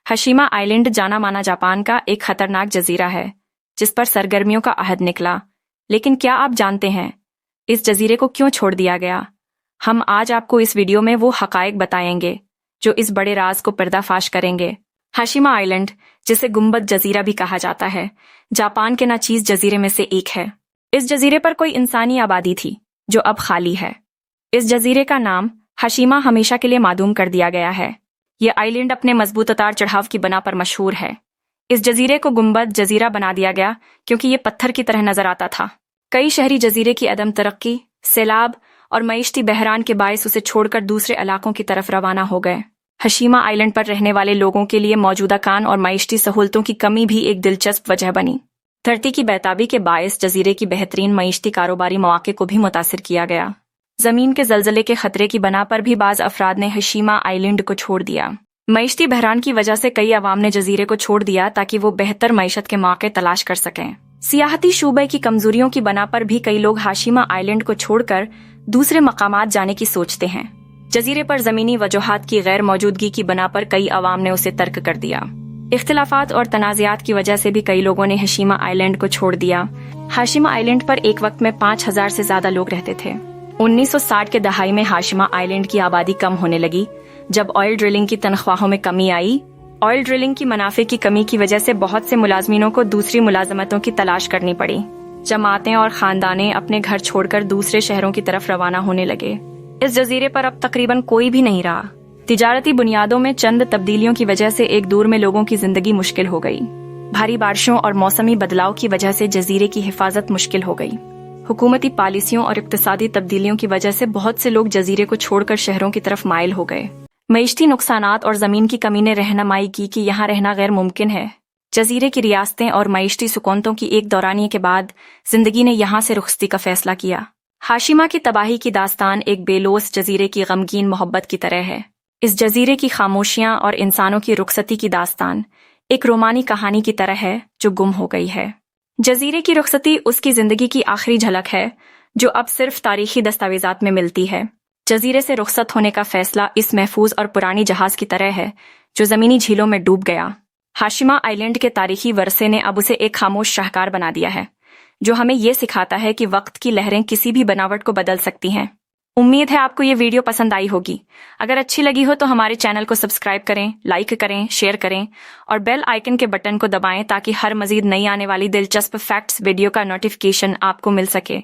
हशीमा island जाना माना Japan का एक खतरनाक जजीरा है जिस पर सरगर्मियों का अहद निकला। लेकिन क्या आप जानते हैं इस जजीरे को क्यों छोड़ दिया गया? हम आज आपको इस वीडियो में वो हकायक बताएंगे जो इस बड़े राज को पर्दाफाश करेंगे। हशीमा आइलैंड, जिसे गुंबद जजीरा भी कहा जाता है, जापान के नाचीज जजीरे में से एक है। इस जजीरे पर कोई इंसानी आबादी थी जो अब खाली है। इस जजीरे का नाम हशीमा हमेशा के लिए मादूम कर दिया गया है। यह आइलैंड अपने मजबूत उतार चढ़ाव की बना पर मशहूर है। इस जजीरे को गुंबद जजीरा बना दिया गया क्योंकि ये पत्थर की तरह नजर आता था। कई शहरी जजीरे की अदम तरक्की, सैलाब और मईशती बहरान के बायस उसे छोड़कर दूसरे इलाकों की तरफ रवाना हो गए। हशीमा आइलैंड पर रहने वाले लोगों के लिए मौजूदा कान और मईशती सहूलतों की कमी भी एक दिलचस्प वजह बनी। धरती की बेताबी के बायस जजीरे की बेहतरीन मईशती कारोबारी मौके को भी मुतासिर किया गया। जमीन के जलजले के खतरे की बना पर भी बाज अफराद ने हशीमा आइलैंड को छोड़ दिया। मईशती बहरान की वजह से कई अवाम ने जजीरे को छोड़ दिया ताकि वो बेहतर मईशत के मौके तलाश कर सकें। सियाहती शूबे की कमजोरियों की बना पर भी कई लोग हशीमा आइलैंड को छोड़कर दूसरे मकामात जाने की सोचते हैं। जजीरे पर जमीनी वजूहात की गैर मौजूदगी की बना पर कई अवाम ने उसे तर्क कर दिया। इख्तिलाफात और तनाज़ात की वजह से भी कई लोगों ने हशीमा आइलैंड को छोड़ दिया। हशीमा आइलैंड पर एक वक्त में 5000 से ज्यादा लोग रहते थे। 1960 के दहाई में हशीमा आइलैंड की आबादी कम होने लगी जब ऑयल ड्रिलिंग की तनख्वाहों में कमी आई। ऑयल ड्रिलिंग की मुनाफे की कमी की वजह से बहुत से मुलाजमीनों को दूसरी मुलाजमतों की तलाश करनी पड़ी। जमातें और खानदानें अपने घर छोड़कर दूसरे शहरों की तरफ रवाना होने लगे। इस जजीरे पर अब तकरीबन कोई भी नहीं रहा। तिजारती बुनियादों में चंद तब्दीलियों की वजह से एक दूर में लोगों की जिंदगी मुश्किल हो गई। भारी बारिशों और मौसमी बदलाव की वजह से जजीरे की हिफाजत मुश्किल हो गई। हुकूमती पॉलिसियों और इक्तिसादी तब्दीलियों की वजह से बहुत से लोग जजीरे को छोड़कर शहरों की तरफ माइल हो गए। मईशती नुकसानात और जमीन की कमी ने रहनुमाई की कि यहाँ रहना गैर मुमकिन है। जजीरे की रियासतें और मईशती सुकूनतों की एक दौरानिए के बाद जिंदगी ने यहाँ से रुखसती का फैसला किया। हशीमा की तबाही की दास्तान एक बेलोस जजीरे की गमगीन मोहब्बत की तरह है। इस जजीरे की खामोशियां और इंसानों की रुखसती की दास्तान एक रोमानी कहानी की तरह है जो गुम हो गई है। जजीरे की रुखसती उसकी जिंदगी की आखिरी झलक है जो अब सिर्फ तारीखी दस्तावेजात में मिलती है। जजीरे से रुखसत होने का फैसला इस महफूज और पुरानी जहाज की तरह है जो जमीनी झीलों में डूब गया। हशीमा आइलैंड के तारीखी वर्से ने अब उसे एक खामोश शाहकार बना दिया है जो हमें ये सिखाता है कि वक्त की लहरें किसी भी बनावट को बदल सकती हैं। उम्मीद है आपको ये वीडियो पसंद आई होगी। अगर अच्छी लगी हो तो हमारे चैनल को सब्सक्राइब करें, लाइक करें, शेयर करें और बेल आइकन के बटन को दबाएं ताकि हर मजीद नई आने वाली दिलचस्प फैक्ट्स वीडियो का नोटिफिकेशन आपको मिल सके।